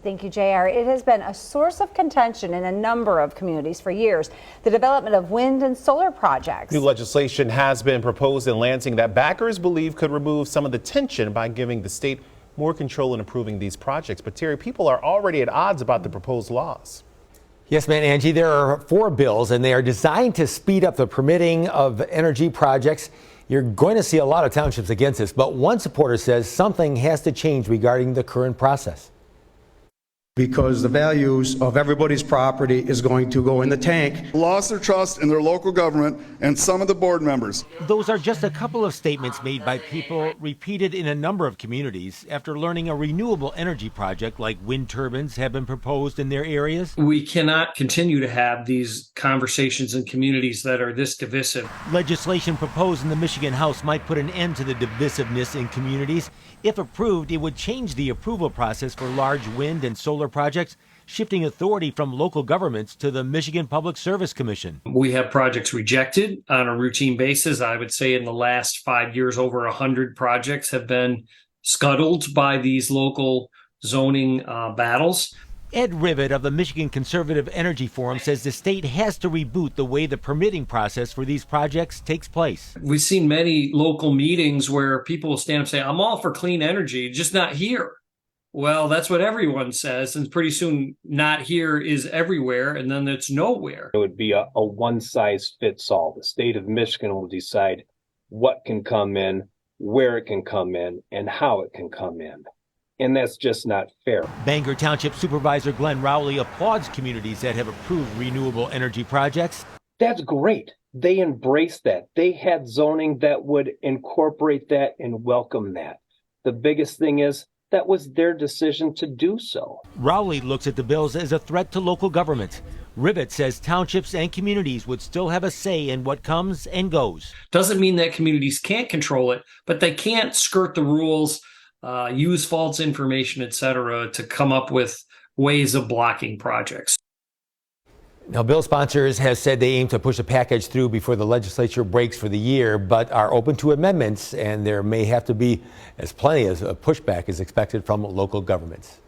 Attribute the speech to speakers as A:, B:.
A: Thank you, JR. It has been a source of contention in a number of communities for years, the development of wind and solar projects.
B: New legislation has been proposed in Lansing that backers believe could remove some of the tension by giving the state more control in approving these projects. But Terry, people are already at odds about the proposed laws.
C: Yes, man, Angie, there are 4 bills and they are designed to speed up the permitting of energy projects. You're going to see a lot of townships against this, but one supporter says something has to change regarding the current process.
D: Because the values of everybody's property is going to go in the tank.
E: Lost their trust in their local government and some of the board members.
C: Those are just a couple of statements made by people repeated in a number of communities after learning a renewable energy project like wind turbines have been proposed in their areas.
F: We cannot continue to have these conversations in communities that are this divisive.
C: Legislation proposed in the Michigan House might put an end to the divisiveness in communities. If approved, it would change the approval process for large wind and solar projects, shifting authority from local governments to the Michigan Public Service Commission.
F: We have projects rejected on a routine basis. I would say in the last 5 years, over 100 projects have been scuttled by these local zoning battles.
C: Ed Rivet of the Michigan Conservative Energy Forum says the state has to reboot the way the permitting process for these projects takes place.
F: We've seen many local meetings where people will stand up and say, I'm all for clean energy, just not here. Well, that's what everyone says, and pretty soon not here is everywhere, and then it's nowhere.
G: It would be a one-size-fits-all. The state of Michigan will decide what can come in, where it can come in, and how it can come in. And that's just not fair.
C: Bangor Township Supervisor Glenn Rowley applauds communities that have approved renewable energy projects.
G: That's great. They embraced that. They had zoning that would incorporate that and welcome that. The biggest thing is that was their decision to do so.
C: Rowley looks at the bills as a threat to local governments. Rivet says townships and communities would still have a say in what comes and goes.
F: Doesn't mean that communities can't control it, but they can't skirt the rules, use false information, etc., to come up with ways of blocking projects.
C: Now, bill sponsors have said they aim to push a package through before the legislature breaks for the year, but are open to amendments, and there may have to be plenty of pushback is expected from local governments.